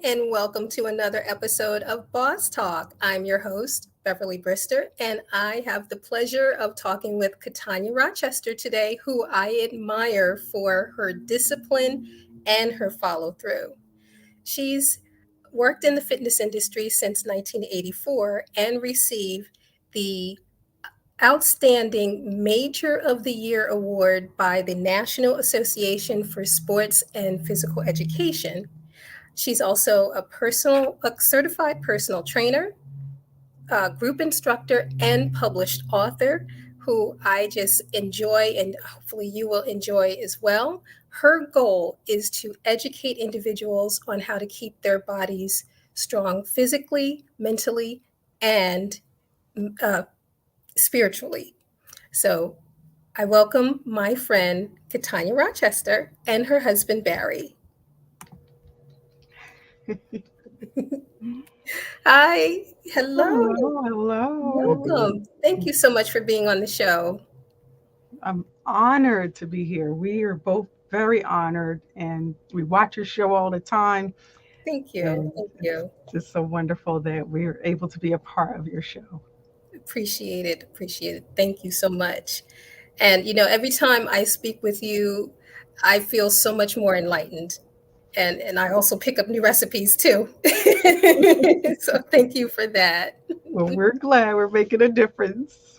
and welcome to another episode of Boss Talk. I'm your host, Beverly Brister, and I have the pleasure of talking with KaTonya Rochester today, who I admire for her discipline and her follow through. She's worked in the fitness industry since 1984 and received the Outstanding Major of the Year award by the National Association for Sports and Physical Education. She's also a certified personal trainer, group instructor, and published author who I just enjoy and hopefully you will enjoy as well. Her goal is to educate individuals on how to keep their bodies strong physically, mentally, and uh, spiritually. So I welcome my friend KaTonya Rochester and her husband Barry. Hi, hello, Hello, hello. welcome. Thank you so much for being on the show. I'm honored to be here. We are both very honored, and we watch your show all the time. Thank you. And Thank it's you. just so wonderful that we're able to be a part of your show. Appreciate it. Appreciate it. Thank you so much. And every time I speak with you, I feel so much more enlightened. And I also pick up new recipes too. So thank you for that. Well, we're glad we're making a difference.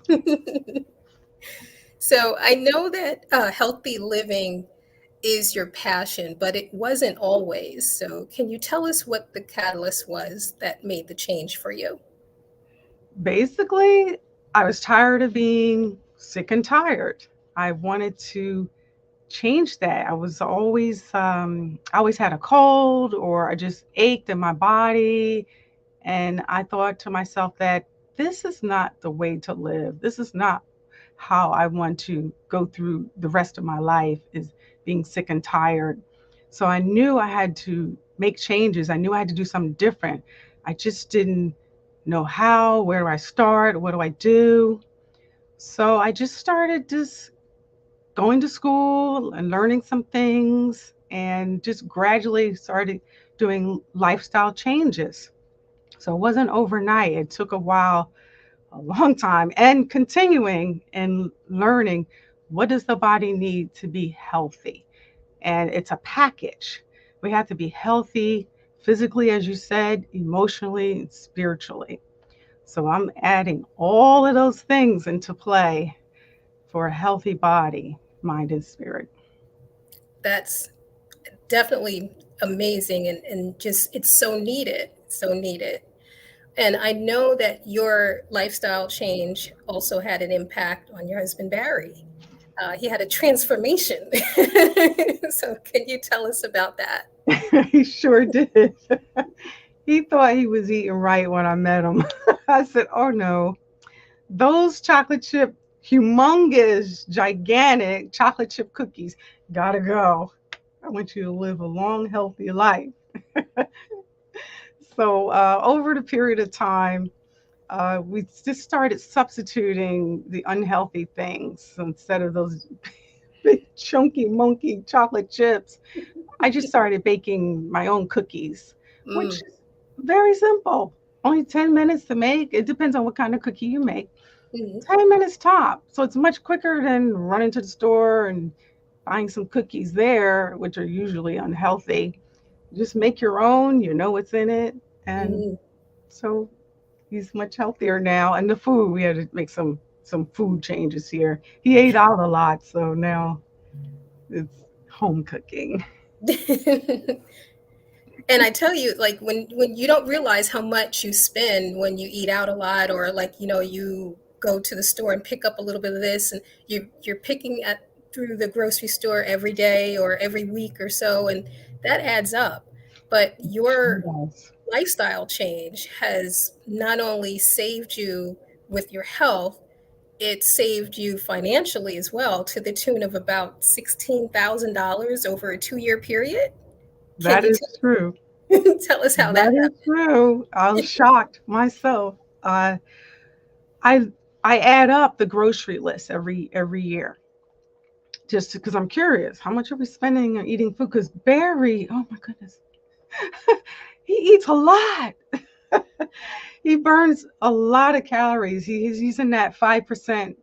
So I know that healthy living is your passion, but it wasn't always. So can you tell us what the catalyst was that made the change for you? Basically, I was tired of being sick and tired. I wanted to change that. I always had a cold or I just ached in my body. And I thought to myself that this is not the way to live. This is not how I want to go through the rest of my life, is being sick and tired. So I knew I had to make changes. I knew I had to do something different. I just didn't know how, where do I start, what do I do? So I just started just going to school and learning some things and just gradually started doing lifestyle changes. So it wasn't overnight. It took a while, a long time, and continuing and learning what does the body need to be healthy. And it's a package. We have to be healthy physically, as you said, emotionally, and spiritually. So I'm adding all of those things into play for a healthy body, mind, and spirit. That's definitely amazing and just it's so needed. So needed. And I know that your lifestyle change also had an impact on your husband, Barry. He had a transformation. So, can you tell us about that? He sure did. He thought he was eating right when I met him. I said, "Oh no, those chocolate chip, humongous, gigantic chocolate chip cookies gotta go. I want you to live a long, healthy life." So, over the period of time, we just started substituting the unhealthy things. So instead of those big, chunky, monkey chocolate chips, I just started baking my own cookies, which Mm, is very simple. Only 10 minutes to make. It depends on what kind of cookie you make. mhm. 10 minutes top. So it's much quicker than running to the store and buying some cookies there, which are usually unhealthy. Just make your own, you know what's in it. And Mm. so he's much healthier now. And the food, we had to make some food changes here. He ate out a lot, so now it's home cooking. And I tell you, like when you don't realize how much you spend when you eat out a lot, or like you go to the store and pick up a little bit of this, and you're picking at through the grocery store every day or every week or so, and that adds up. But Sure your does. lifestyle change has not only saved you with your health, it saved you financially as well, to the tune of about $16,000 over a 2-year period. Can That you is true. tell us how that That is true. I was happened? shocked myself. I I add up the grocery list every year just because I'm curious. How much are we spending on eating food? Because Barry, oh my goodness, he eats a lot. He burns a lot of calories. He's in that 5%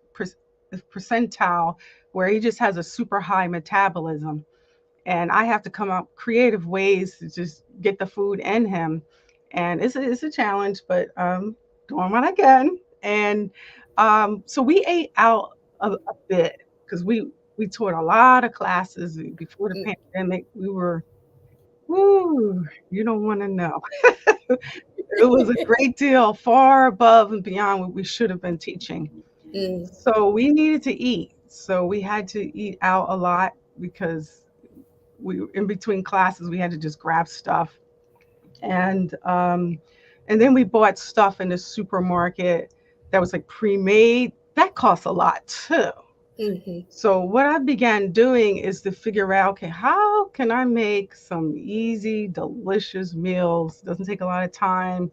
percentile where he just has a super high metabolism. And I have to come up creative ways to just get the food in him. And it's a challenge, but doing what I can. And so we ate out a bit because we taught a lot of classes before the Mm, pandemic. We were, woo, you don't want to know. It was a great deal, far above and beyond what we should have been teaching. mm, So we needed to eat. So we had to eat out a lot because we in between classes we had to just grab stuff and then we bought stuff in the supermarket that was like pre-made. That costs a lot too. mhm, So what I began doing is to figure out, okay, how can I make some easy, delicious meals? Doesn't take a lot of time,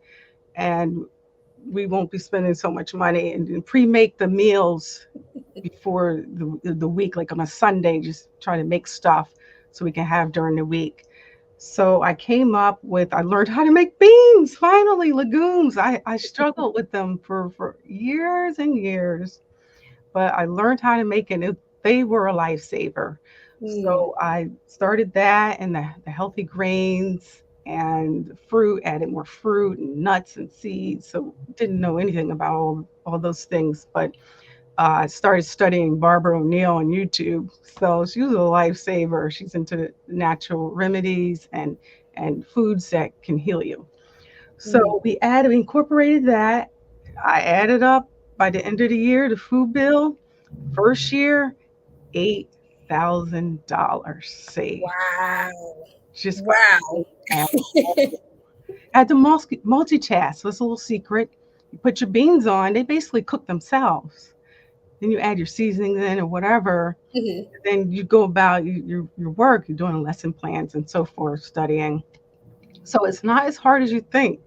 and we won't be spending so much money. And pre-make the meals before the week, like on a Sunday, just try to make stuff so we can have during the week. So I learned how to make beans, finally, legumes. I struggled with them for years and years, but I learned how to make it. They were a lifesaver. mm, So I started that and the healthy grains and fruit, added more fruit and nuts and seeds. So didn't know anything about all those things, but I started studying Barbara O'Neill on YouTube. So she was a lifesaver. She's into natural remedies and foods that can heal you. So mm. we incorporated that. I added up by the end of the year the food bill. First year, $8,000 saved Wow. just by Wow. eating out. Had to multitask. That's a little secret. You put your beans on; they basically cook themselves. Then you add your seasonings in or whatever. Mhm, Then you go about your work. You're doing lesson plans and so forth, studying. So it's not as hard as you think.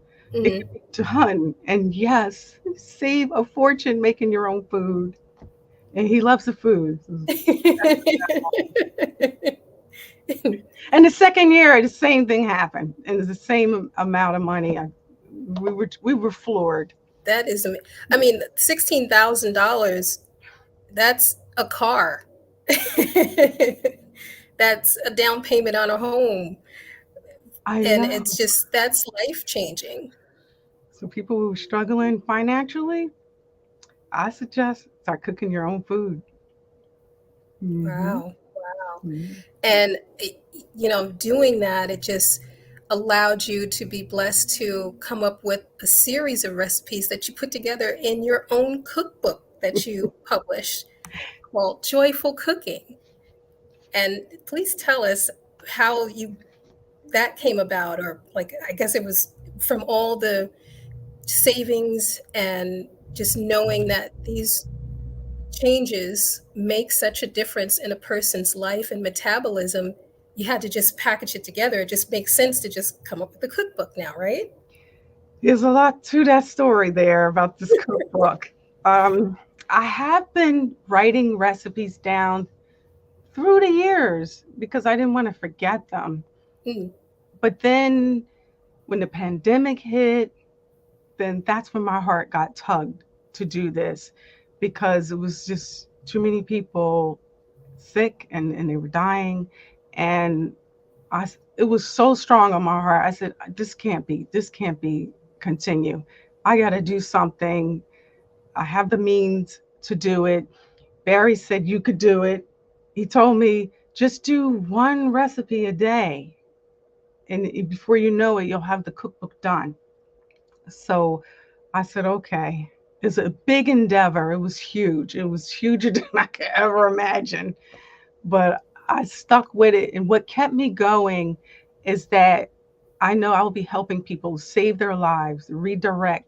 It mhm. can be done. And yes, save a fortune making your own food. And he loves the food. And the second year, the same thing happened, and it's the same amount of money. We were floored. That is, I mean, $16,000, that's a car. That's a down payment on a home. I And know. it's just, that's life changing. So people who are struggling financially, I suggest start cooking your own food. Hmm. Wow. And, doing that, it just allowed you to be blessed to come up with a series of recipes that you put together in your own cookbook that you published called Joyful Cooking. And please tell us how you that came about, or like, I guess it was from all the savings and just knowing that these changes make such a difference in a person's life and metabolism. You had to just package it together. It just makes sense to just come up with a cookbook now, right? There's a lot to that story there about this cookbook. Um, I have been writing recipes down through the years because I didn't want to forget them. Mm, But then when the pandemic hit, then that's when my heart got tugged to do this because it was just too many people sick and they were dying. And it was so strong on my heart. I said, this can't be continue. I got to do something. I have the means to do it. Barry said you could do it. He told me just do one recipe a day. And before you know it, you'll have the cookbook done. So I said, okay. It's a big endeavor. It was huge. It was huger than I could ever imagine. But I stuck with it. And what kept me going is that I know I will be helping people save their lives, redirect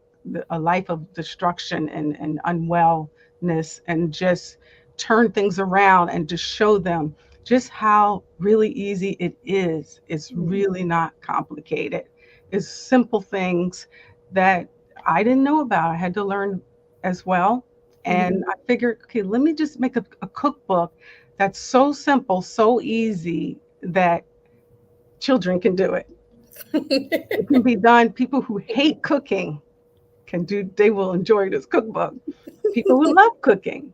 a life of destruction and unwellness, and just turn things around and just show them just how really easy it is. It's mm, really not complicated. It's simple things that I didn't know about. I had to learn as well. mhm. And I figured, okay, let me just make a cookbook that's so simple, so easy that children can do it. It can be done. People who hate cooking can do, they will enjoy this cookbook. People who love cooking,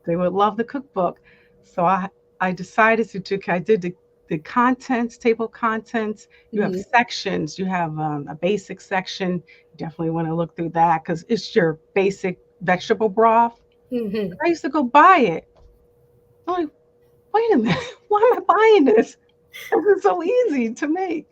they would love the cookbook. So I decided to do, I did the contents, table of contents. You have Mhm, sections. You have a basic section. You definitely want to look through that because it's your basic vegetable broth. mhm, I used to go buy it. I'm like, wait a minute, why am I buying this? This is so easy to make.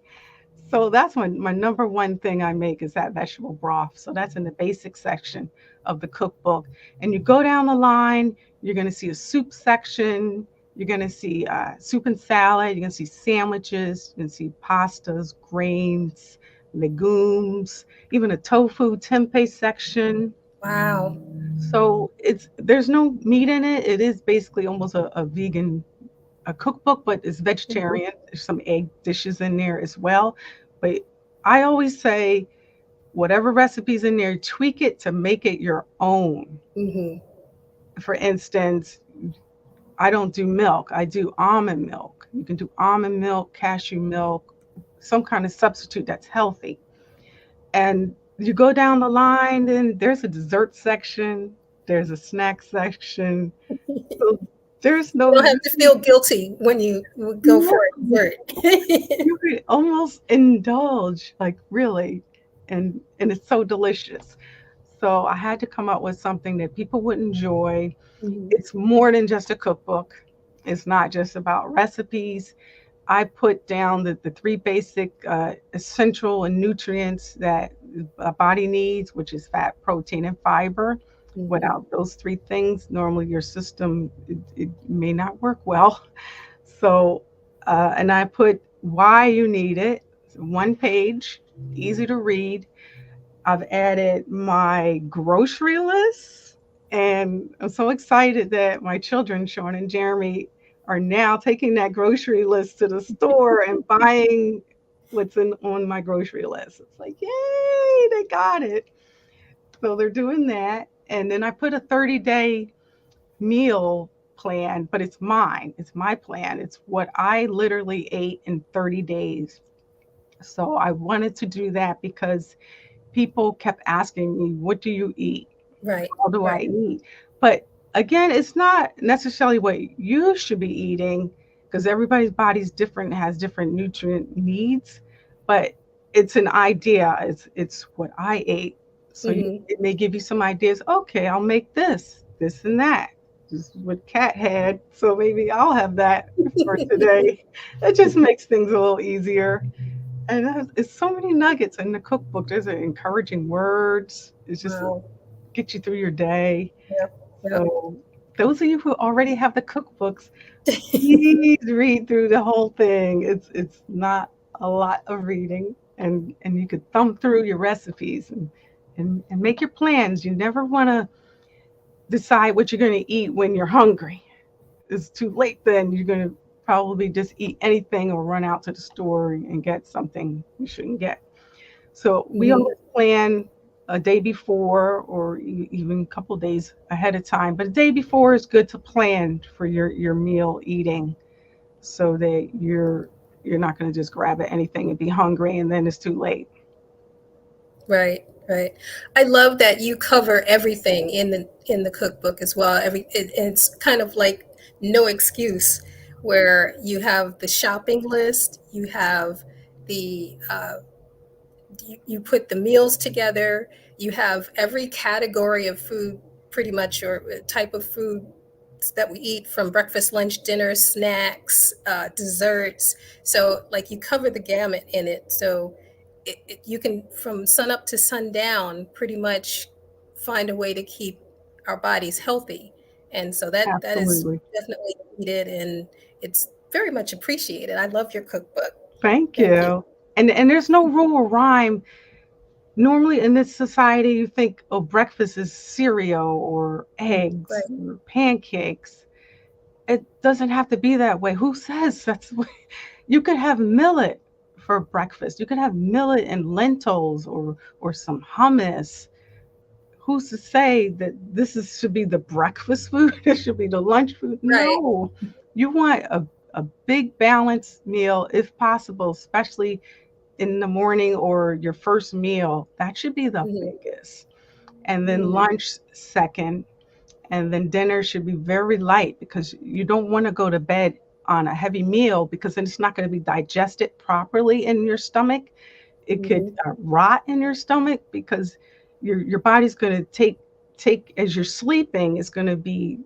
So that's my number one thing I make is that vegetable broth. So that's in the basic section of the cookbook. And you go down the line, you're going to see a soup section. You're going to see soup and salad. You're going to see sandwiches. You're going to see pastas, grains, legumes, even a tofu tempeh section. wow. So it's there's no meat in it. It is basically almost a vegan a cookbook, but it's Mhm, vegetarian. There's some egg dishes in there as well. But I always say, whatever recipe's in there, tweak it to make it your own. mhm, For instance, I don't do milk, I do almond milk. You can do almond milk, cashew milk, some kind of substitute that's healthy. And you go down the line, then there's a dessert section, there's a snack section. So there's you no, don't have you to can, feel guilty when you would go no, for a dessert. you could almost indulge, like really, and it's so delicious. So I had to come up with something that people would enjoy. Mhm, It's more than just a cookbook. It's not just about recipes. I put down the three basic essential and nutrients that a body needs, which is fat, protein, and fiber. mhm, Without those three things, normally your system it may not work well. So, and I put why you need it. One page, easy to read. I've added my grocery list, and I'm so excited that my children, Sean and Jeremy, are now taking that grocery list to the store and buying what's in on my grocery list. It's like, yay, they got it. So they're doing that. And then I put a 30-day meal plan, but it's mine. It's my plan. It's what I literally ate in 30 days. So I wanted to do that because people kept asking me, what do you eat? right, How do I right. eat? But again, it's not necessarily what you should be eating because everybody's body's different and has different nutrient needs. But it's an idea. It's what I ate. So Mhm. it may give you some ideas. Okay, I'll make this and that. This is what Kat had. So maybe I'll have that for today. It just makes things a little easier. And it's so many nuggets in the cookbook. There's encouraging words. It's just Wow. get you through your day. Yep, yep. So those of you who already have the cookbooks, please read through the whole thing. It's not a lot of reading, and you could thumb through your recipes and make your plans. You never want to decide what you're going to eat when you're hungry. It's too late then. You're going to probably just eat anything or run out to the store and get something you shouldn't get. So we Mhm. always plan a day before or even a couple days ahead of time. But a day before is good to plan for your meal eating so that you're not going to just grab at anything and be hungry and then it's too late. Right, right. I love that you cover everything in the cookbook as well. It's kind of like no excuse, where you have the shopping list, you have the you put the meals together, you have every category of food, pretty much, or type of food that we eat, from breakfast, lunch, dinner, snacks, desserts. So like you cover the gamut in it. So you can, from sun up to sundown, pretty much find a way to keep our bodies healthy. And so that is Absolutely. definitely needed, and it's very much appreciated. I love your cookbook. Thank Thank you. you. And there's no rule or rhyme. Normally in this society you think, oh, breakfast is cereal or eggs Right, or pancakes. It doesn't have to be that way. Who says that's the way? You could have millet for breakfast. You could have millet and lentils or some hummus. Who's to say that should be the breakfast food? It should be the lunch food? right. No. You want a big balanced meal if possible, especially in the morning or your first meal, that should be the Mhm. biggest. And then Mm. lunch second, and then dinner should be very light because you don't want to go to bed on a heavy meal because then it's not going to be digested properly in your stomach. It could Mhm. rot in your stomach because your body's going to take as you're sleeping, it's going to be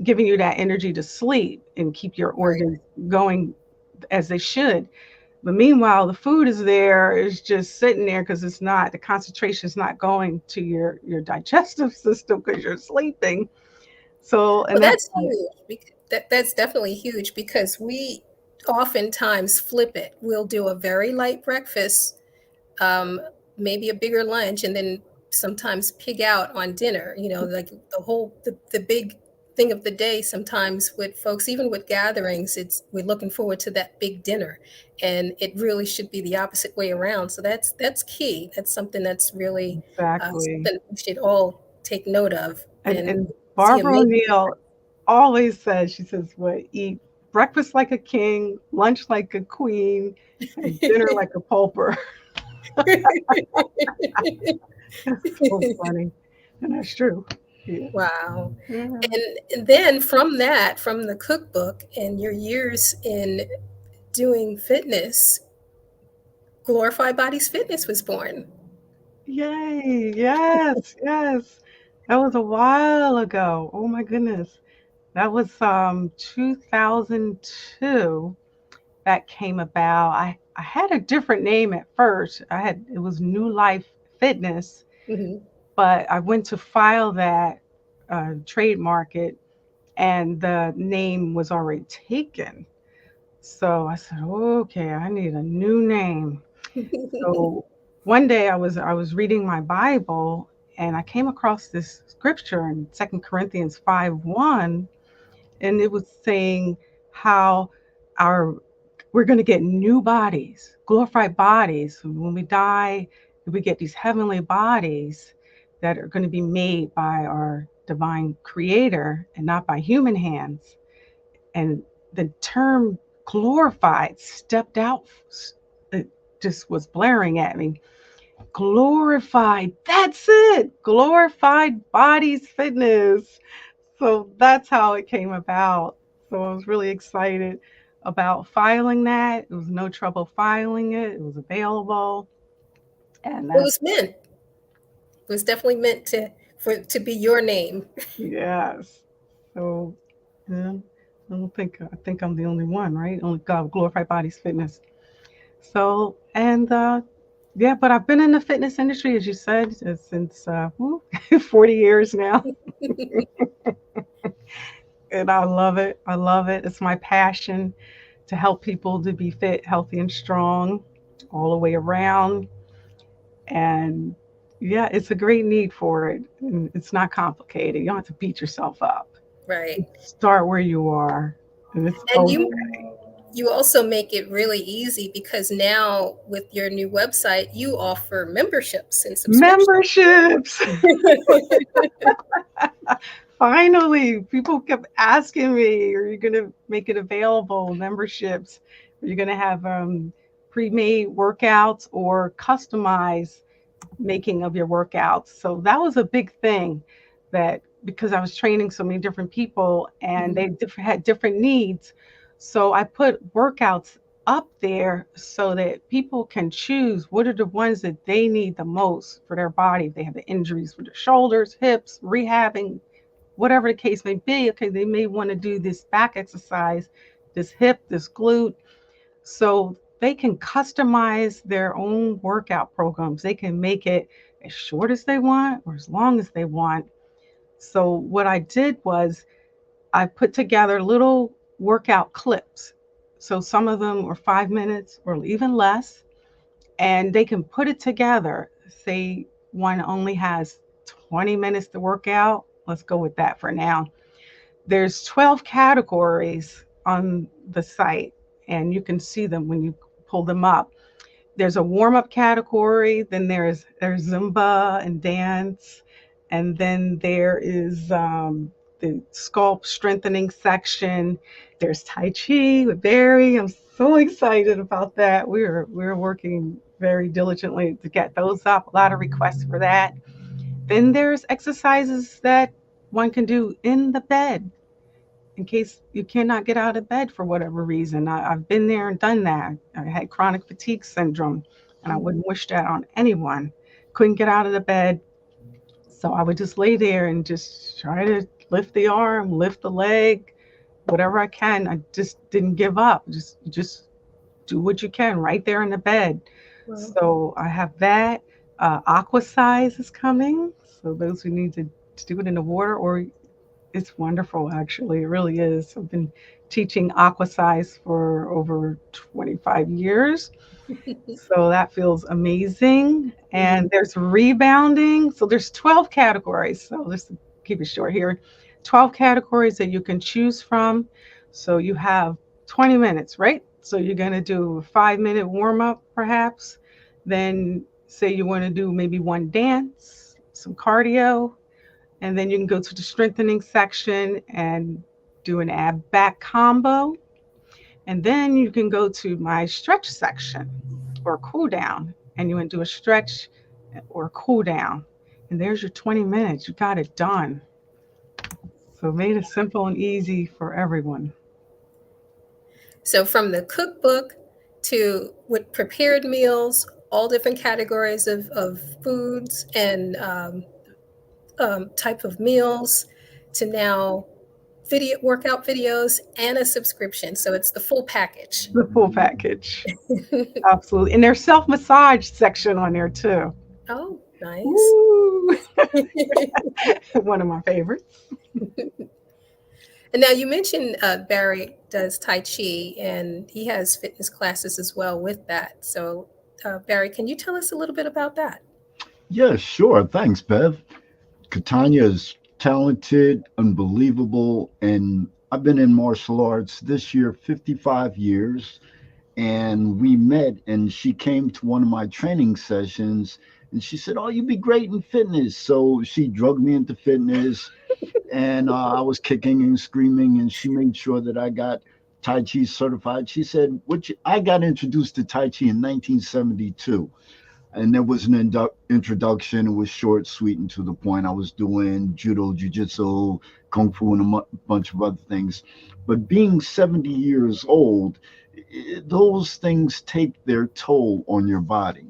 giving you that energy to sleep and keep your Right. organs going as they should. But meanwhile, the food is there, it's just sitting there because it's not, the concentration is not going to your digestive system because you're sleeping. So, and Well, that's that's huge. That's definitely huge because we oftentimes flip it. We'll do a very light breakfast, um, maybe a bigger lunch, and then sometimes pig out on dinner. You know, like the big thing of the day. Sometimes with folks, even with gatherings, it's we're looking forward to that big dinner, and it really should be the opposite way around. So that's key. That's something that's really exactly. something we should all take note of and And see a Barbara major O'Neill always says, she says, what, eat breakfast like a king, lunch like a queen, and dinner difference. like a pauper. That's so funny. And that's true. Yeah. Wow. Yeah. And then from that, from the cookbook and your years in doing fitness, Glorified Bodies Fitness was born. Yay. Yes. Yes. That was a while ago. Oh my goodness. That was 2002 that came about. I had a different name at first. It was New Life Fitness, Mhm. but I went to file that trademark it, and the name was already taken. So I said, okay, I need a new name. So one day I was reading my Bible, and I came across this scripture in 2 Corinthians 5:1, and it was saying how our we're going to get new bodies, glorified bodies. When we die, we get these heavenly bodies that are going to be made by our divine creator and not by human hands. And the term glorified stepped out, it just was blaring at me. Glorified, that's it. Glorified Bodies Fitness. So that's how it came about. So I was really excited about filing that. It was no trouble filing it. It was available. And It that's, was meant. It was definitely meant to be your name. yes. So yeah, I think I'm the only one, right? Only God, Glorified Bodies Fitness. So, and yeah, but I've been in the fitness industry, as you said, since 40 years now. And I love it. I love it. It's my passion to help people to be fit, healthy, and strong all the way around. And yeah, it's a great need for it. And it's not complicated. You don't have to beat yourself up. Right. Start where you are, and it's And okay. you also make it really easy because now with your new website, you offer memberships and subscriptions. Memberships. Finally, people kept asking me, are you going to make it available, memberships? Are you going to have pre-made workouts or customized making of your workouts? So that was a big thing, that because I was training so many different people and Mhm. they had different needs. So I put workouts up there so that people can choose what are the ones that they need the most for their body. If they have the injuries for their shoulders, hips, rehabbing, whatever the case may be. Okay, they may want to do this back exercise, this hip, this glute. So they can customize their own workout programs. They can make it as short as they want or as long as they want. So what I did was I put together little workout clips. So some of them are 5 minutes or even less, and they can put it together. Say one only has 20 minutes to work out. Let's go with that for now. There's 12 categories on the site, and you can see them when you pull them up. There's a warm-up category, then there's Zumba and dance, and then there is the sculpt strengthening section. There's Tai Chi with Barry. I'm so excited about that. We're working very diligently to get those up. A lot of requests for that. Then there's exercises that one can do in the bed in case you cannot get out of bed for whatever reason. I've been there and done that. I had chronic fatigue syndrome, and I Mhm. wouldn't wish that on anyone. Couldn't get out of the bed, so I would just lay there and just try to lift the arm, lift the leg, whatever I can. I just didn't give up. Just do what you can right there in the bed. Well, So I have that. Aqua size is coming. So those who need to do it in the water, or it's wonderful actually. It really is. I've been teaching aqua size for over 25 years. So that feels amazing. mhm. And there's rebounding. So there's 12 categories. So let's keep it short here. 12 categories that you can choose from. So you have 20 minutes, right? So you're going to do a 5-minute warm up, perhaps. Then say you want to do maybe one dance, some cardio, and then you can go to the strengthening section and do an ab back combo. And then you can go to my stretch section or cool down, and you want to do a stretch or cool down. And there's your 20 minutes. You got it done. So made it simple and easy for everyone. So from the cookbook to with prepared meals, all different categories of foods and type of meals, to now video workout videos and a subscription. So it's the full package. The full package. Absolutely. And there's self massage section on there too. Oh, nice. Ooh, one of my favorites. And now you mentioned Barry does Tai Chi and he has fitness classes as well with that. So, Barry, can you tell us a little bit about that? Yeah, sure. Thanks, Bev. Katanya is talented, unbelievable, and I've been in martial arts this year 55 years. And we met, and she came to one of my training sessions, and she said, "Oh, you'd be great in fitness." So she drugged me into fitness, and I was kicking and screaming, and she made sure that I got Tai Chi certified. She said, I got introduced to Tai Chi in 1972, and there was an introduction. It was short, sweet, and to the point. I was doing judo, jujitsu, kung fu, and bunch of other things. But being 70 years old, those things take their toll on your body.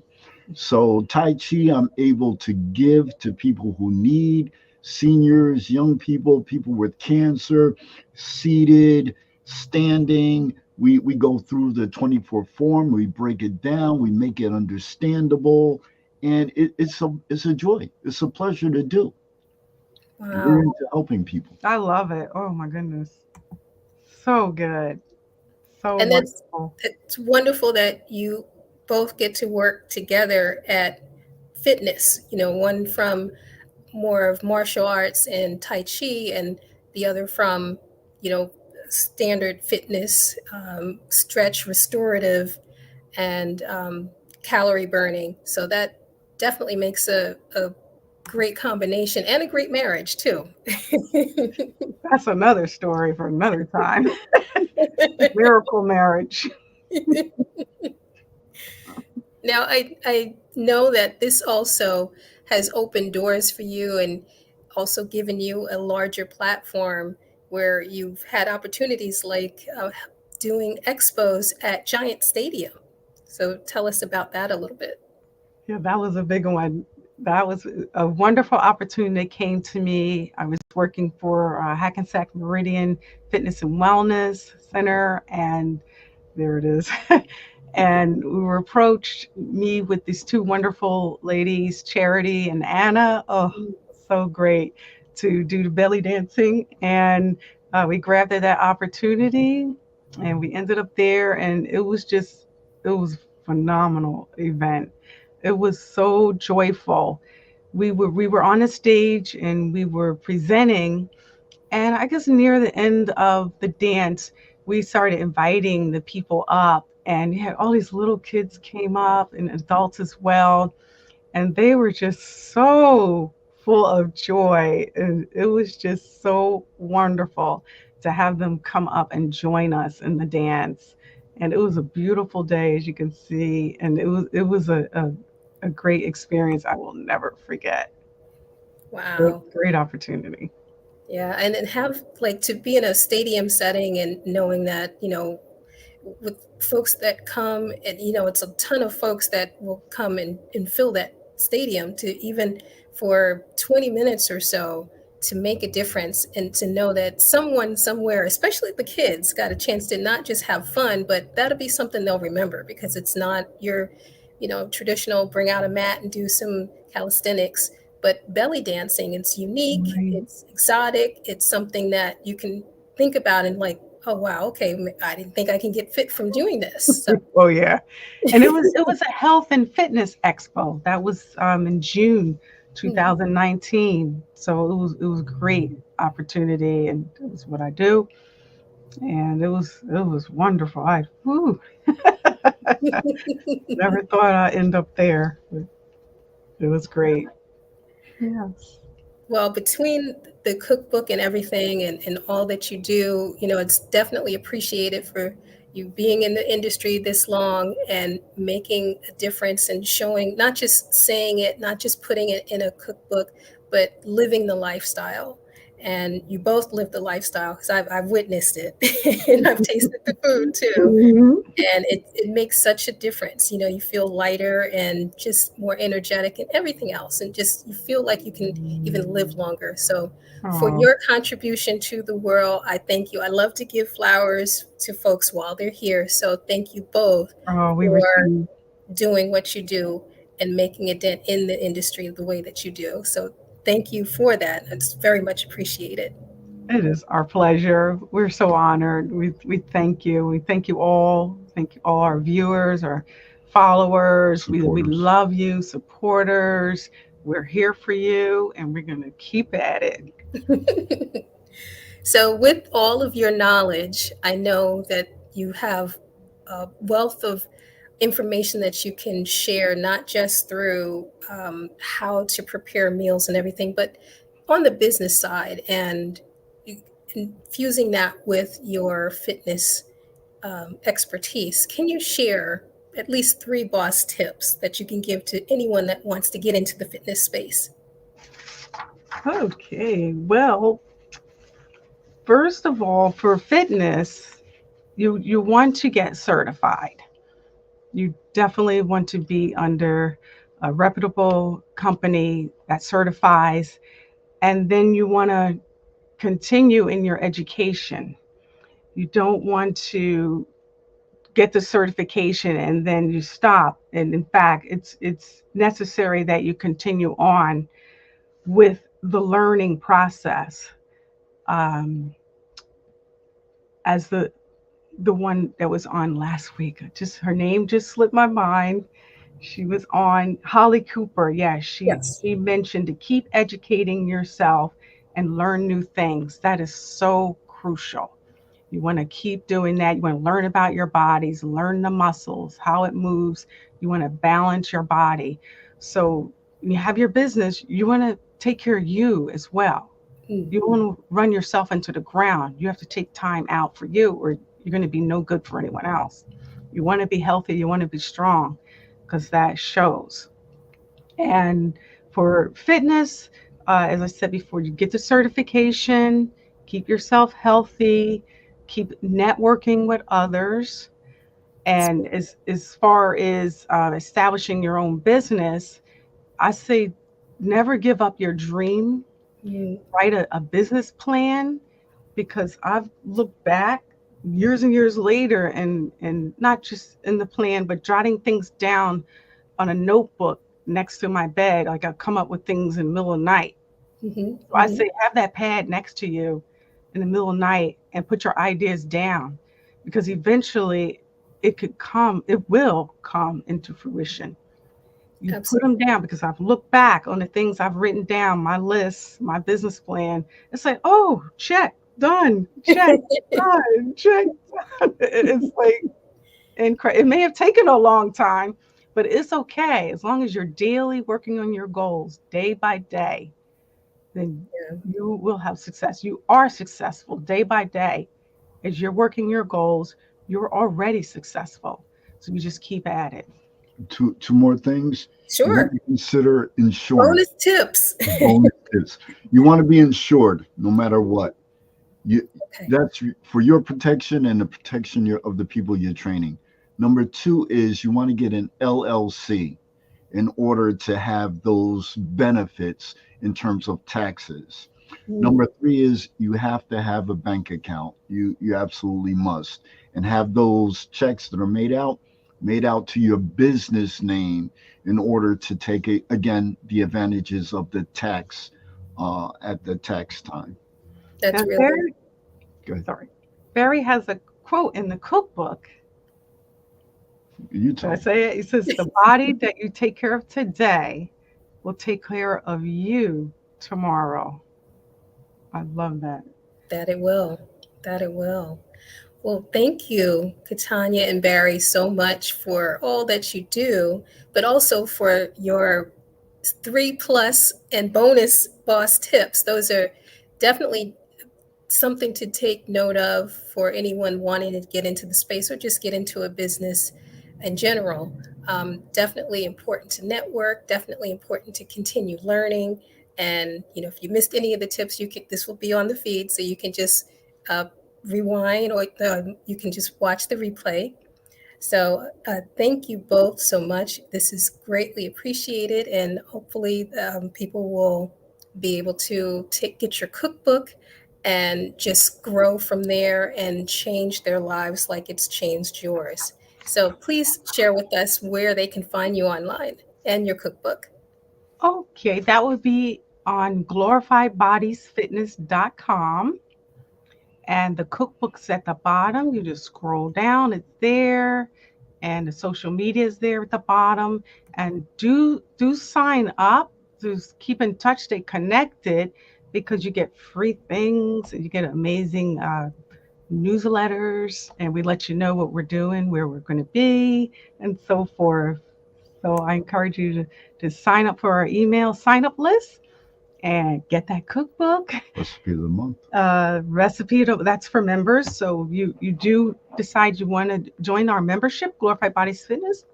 So Tai Chi, I'm able to give to people who need, seniors, young people with cancer, seated, standing. We go through the 24 form, we break it down, we make it understandable, and it's a joy. It's a pleasure to do. And we're Wow. into helping people. I love it. Oh my goodness. So good. So And wonderful. it's wonderful that you both get to work together at fitness, one from more of martial arts and Tai Chi, and the other from, you know, standard fitness, stretch, restorative, and calorie burning. So that definitely makes a great combination and a great marriage, too. That's another story for another time. Miracle marriage. Now, I know that this also has opened doors for you and also given you a larger platform where you've had opportunities like doing expos at Giant Stadium. So tell us about that a little bit. Yeah, that was a big one. That was a wonderful opportunity that came to me. I was working for Hackensack Meridian Fitness and Wellness Center, and there it is. And we were approached, me with these two wonderful ladies, Charity and Anna. Oh, so great to do the belly dancing. And we grabbed at that opportunity and we ended up there. And it was phenomenal event. It was so joyful. We were on a stage and we were presenting, and I guess near the end of the dance, we started inviting the people up, and you had all these little kids came up and adults as well, and they were just so full of joy, and it was just so wonderful to have them come up and join us in the dance. And it was a beautiful day, as you can see, and it was a great experience I will never forget. Great, Wow. great opportunity. Yeah, and then have like to be in a stadium setting and knowing that, with folks that come and it's a ton of folks that will come and fill that stadium to even for 20 minutes or so to make a difference and to know that someone somewhere, especially the kids, got a chance to not just have fun, but that'll be something they'll remember because it's not your, traditional bring out a mat and do some calisthenics, but belly dancing, it's unique, Right. it's exotic, it's something that you can think about and like, oh wow, okay, I didn't think I can get fit from doing this. So Oh yeah, and it was a health and fitness expo that was in June mm, 2019. So it was a great opportunity, and it was what I do, and it was wonderful. I never thought I'd end up there, but it was great. Yes. well, between the cookbook and everything and all that you do, it's definitely appreciated for you being in the industry this long and making a difference and showing, not just saying it, not just putting it in a cookbook, but living the lifestyle. And you both live the lifestyle because I've witnessed it and I've tasted the food too. Mhm. And it makes such a difference. You feel lighter and just more energetic and everything else, and just you feel like you can even live longer. So for Oh, your contribution to the world, I thank you. I love to give flowers to folks while they're here, so thank you both oh, we for received. doing what you do and making a dent in the industry the way that you do. So thank you for that. It's very much appreciated. It is our pleasure. We're so honored. We thank you. We thank you all. Thank you all our viewers, our followers. We Supporters. love you, supporters. We're here for you, and we're gonna keep at it. So, with all of your knowledge, I know that you have a wealth of information that you can share, not just through how to prepare meals and everything, but on the business side and infusing that with your fitness expertise. Can you share at least three boss tips that you can give to anyone that wants to get into the fitness space? Okay. Well, first of all, for fitness, you want to get certified. You definitely want to be under a reputable company that certifies, and then you want to continue in your education. You don't want to get the certification and then you stop. And in fact, it's necessary that you continue on with the learning process. Um, as the one that was on last week, just her name just slipped my mind. She was on Holly Cooper. Yeah, Yes. she mentioned to keep educating yourself and learn new things. That is so crucial. You want to keep doing that. You want to learn about your bodies, learn the muscles, how it moves. You want to balance your body. So when you have your business, you want to take care of you as well. Mm, You don't want to run yourself into the ground. You have to take time out for you, or you're going to be no good for anyone else. You want to be healthy, you want to be strong, because that shows. And for fitness, as I said before, you get the certification, keep yourself healthy, keep networking with others. And as far as establishing your own business, I say never give up your dream. mm, Write a business plan, because I've looked back years and years later, and not just in the plan, but jotting things down on a notebook next to my bed. Like I come up with things in the middle of the night. mhm, So I mhm. say have that pad next to you in the middle of the night and put your ideas down, because eventually it will come into fruition. You put them Absolutely. down, because I've looked back on the things I've written down, my list, my business plan. It's like, oh, check, done, check, done, check, done. It's like incredible. It may have taken a long time, but it's okay as long as you're daily working on your goals day by day. Then Yeah. you will have success. You are successful day by day as you're working your goals. you're already successful. So you just keep at it. Two more things. You want Sure. to consider insurance. Bonus tips. Bonus tips. You want to be insured no matter what. You Okay. That's for your protection and the protection of the people you're training. Number two is you want to get an LLC in order to have those benefits in terms of taxes. Mm, Number three is you have to have a bank account. You absolutely must, and have those checks that are made out to your business name in order to take again the advantages of the tax at the tax time. that's Now, really Barry, Good. sorry, Barry has a quote in the cookbook. You Did I tell. say it? He says, "The body that you take care of today will take care of you tomorrow." I love that. that it will. That it will. Well, thank you, KaTonya and Barry, so much for all that you do, but also for your 3+ and bonus boss tips. Those are definitely something to take note of for anyone wanting to get into the space or just get into a business in general. Definitely important to network, definitely important to continue learning. And if you missed any of the tips, this will be on the feed, so you can just uh, rewind, or you can just watch the replay. So thank you both so much. This is greatly appreciated, and hopefully people will be able to get your cookbook and just grow from there and change their lives like it's changed yours. So please share with us where they can find you online and your cookbook. Okay, that would be on glorifiedbodiesfitness.com. And the cookbook's at the bottom. You just scroll down, it's there. And the social media is there at the bottom. And do sign up. Just keep in touch, stay connected, because you get free things and you get amazing newsletters, and we let you know what we're doing, where we're going to be, and so forth. So I encourage you to sign up for our email sign up list and get that cookbook. Recipe of the month. That's for members. So you do decide you want to join our membership, Glorified Bodies Fitness.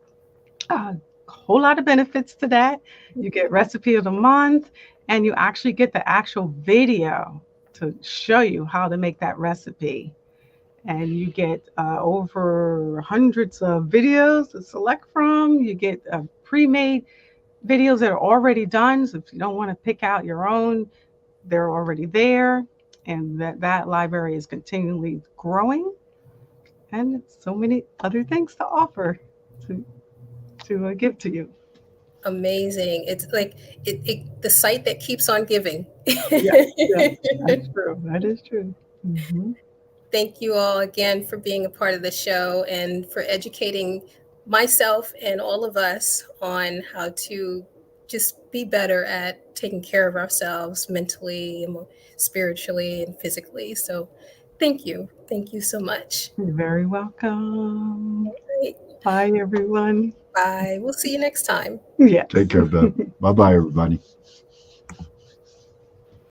A whole lot of benefits to that. You get recipe of the month, and you actually get the actual video to show you how to make that recipe. And you get over hundreds of videos to select from. You get pre-made videos that are already done. So if you don't want to pick out your own, they're already there. And that library is continually growing. And so many other things to offer to give to you. Amazing. It's like the site that keeps on giving. Yeah, yeah, that's true. That is true. Hmm. Thank you all again for being a part of the show and for educating myself and all of us on how to just be better at taking care of ourselves mentally, spiritually, and physically. So thank you. Thank you so much. You're very welcome. Great. Bye, everyone. Bye. We'll see you next time. Yes. Take care, Bev. Bye bye, everybody.